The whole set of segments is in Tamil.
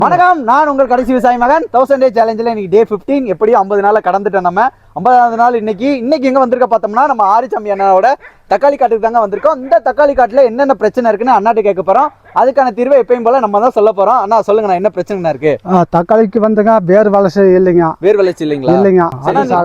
வணக்கம், நான் உங்கள் கடைசி விவசாயி மகன். 1000 டே சேலஞ்சில் இன்னைக்கு டே 15. எப்படியும் 50 நாள் கடந்துட்டோம். நம்ம 50வது நாள் இன்னைக்கு எங்க வந்திருக்க பார்த்தோம்னா, நம்ம ஆரிச்சாமி அண்ணாவோட தக்காளி காட்டுக்கு தாங்க வந்திருக்கோம். இந்த தக்காளி காட்டுல என்னென்ன பிரச்சனை இருக்குன்னு அண்ணாட்ட கேட்க போறோம். அதுக்கான தீர்வை எப்பயும் போல நம்ம தான் சொல்ல போறோம். அண்ணா சொல்லுங்க, என்ன பிரச்சனை இருக்கு? தக்காளிக்கு வந்துங்க வேர் வளர்ச்சி இல்லைங்க. வேர் வளர்ச்சி இல்லைங்களா? இல்லைங்க.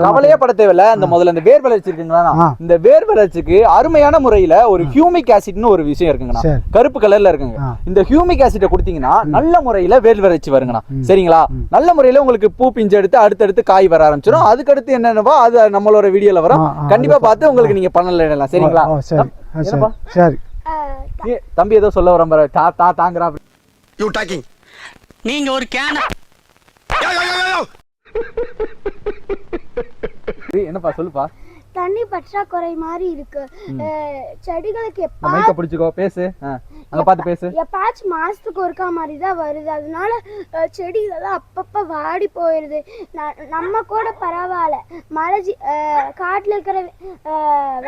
கவலையே பட தேவையில்ல. இந்த முதல்ல இந்த வேர் வளர்ச்சி இருக்குங்களா, இந்த வேர் வளர்ச்சிக்கு அருமையான முறையில ஒரு ஹியூமிக் ஆசிட்னு ஒரு விஷயம் இருக்குங்கண்ணா. கருப்பு கலர்ல இருக்குங்க. இந்த ஹியூமிக் ஆசிட்டை கொடுத்தீங்கன்னா நல்ல முறையில வேர் வளர்ச்சி வருங்கண்ணா. சரிங்களா? நல்ல முறையில உங்களுக்கு பூ பிஞ்சு எடுத்து அடுத்தடுத்து காய் வர ஆரம்பிச்சிடும். அதுக்கடுத்து என்னென்னவோ அது நம்மளோட வீடியோல வரும். கண்டிப்பா பார்த்து உங்களுக்கு நீங்க பண்ணலாம். சரிங்களா? சரி. தம்பி ஏதோ சொல்ல வரேன். தாங்கறா. You talking. நீங்க ஒரு கேன. என்னப்பா சொல்லுப்பா. தண்ணி பற்றாக்குறை மாதிரி இருக்கு. செடிகளுக்கு மைக்க பிடிச்சுக்கோ, பேசு. அங்க பார்த்து பேசு. எப்பாச்சும் மாசத்துக்கு ஒருக்கா மாதிரி தான் வருது. அதனால செடிகள் அப்பப்ப வாடி போயிருது. நம்ம கூட பரவாயில்ல. காட்டுல இருக்கிற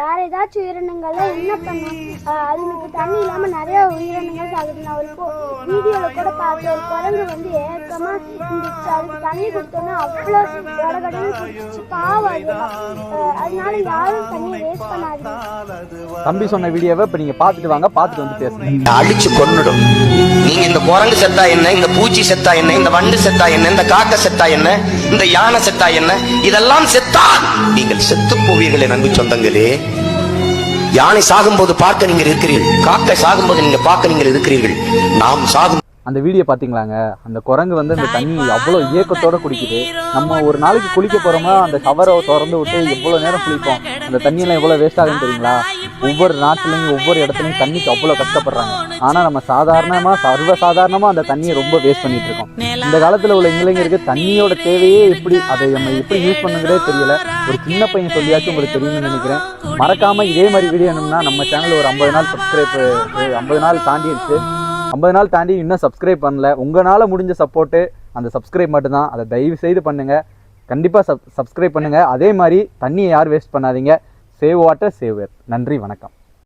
வேற ஏதாச்சும் உயிரினங்கள்லாம் என்ன பண்ணும், அதுங்களுக்கு தண்ணி இல்லாம நிறைய உயிரினங்கள் சாகுது. நான் ஒரு வீடியோல கூட பார்த்த ஒரு குரங்கு வந்து ஏக்கமா இருந்துச்சு. அதுக்கு தண்ணி கொடுத்தோன்னா அவ்வளவு கடகடன்னு பாவாது. அதனால யாரும் தண்ணியை வேஸ்ட் பண்ணாதீங்க. தம்பி சொன்ன வீடியோவை இப்ப நீங்க பாத்துட்டு வாங்க, பாத்துட்டு வந்து பேசுங்க. அடிச்சு கொன்னுடும். நீங்க இந்த குரங்கு செத்தா என்ன, இந்த பூச்சி செத்தா என்ன, இந்த வண்டு செத்தா என்ன, இந்த காக்கை செத்தா என்ன, இந்த யானை செத்தா என்ன, இதெல்லாம் செத்தால் நீங்கள் செத்து போவீர்கள். என் அன்பு சொந்தங்களே, யானை சாகும்போது பார்க்க நீங்கள் இருக்கிறீர்கள், காக்கை சாகும்போது நீங்க பார்க்க நீங்கள் இருக்கிறீர்கள். நாம் சாகும் அந்த வீடியோ பாத்தீங்களாங்க? அந்த குரங்கு வந்து அந்த தண்ணி அவ்வளோ இயக்கத்தோட குடிக்குது. நம்ம ஒரு நாளைக்கு குளிக்க போறோமா, அந்த ஷவரை திறந்து விட்டு எவ்வளவு நேரம் குளிப்போம். அந்த தண்ணியெல்லாம் எவ்வளவு வேஸ்ட் ஆகுன்னு தெரியுங்களா? ஒவ்வொரு நாட்டுலையும் ஒவ்வொரு இடத்துலையும் தண்ணிக்கு அவ்வளோ கஷ்டப்படுறாங்க. ஆனா நம்ம சர்வசாதாரணமா அந்த தண்ணியை ரொம்ப வேஸ்ட் பண்ணிட்டு இருக்கோம். இந்த காலத்துல உள்ள இளைஞருக்கு தண்ணியோட தேவையே அதை நம்ம எப்படி யூஸ் பண்ணுங்கிறதே தெரியல. ஒரு சின்ன பையன் சொல்லியாச்சும் உங்களுக்கு தெரியும்னு நினைக்கிறேன். மறக்காம இதே மாதிரி வீடியோ வேணும்னா நம்ம சேனல் ஒரு 50 நாள் சப்ஸ்கிரைப் 50 நாள் தாண்டிடுச்சு. 50 நாள் தாண்டி இன்னும் சப்ஸ்கிரைப் பண்ணல. உங்களால் முடிஞ்ச சப்போர்ட்டு அந்த சப்ஸ்கிரைப் மட்டும்தான். அதை தயவு செய்து பண்ணுங்கள். கண்டிப்பாக சப்ஸ்கிரைப் பண்ணுங்கள். அதே மாதிரி தண்ணியை யாரும் வேஸ்ட் பண்ணாதீங்க. Save water save earth. நன்றி, வணக்கம்.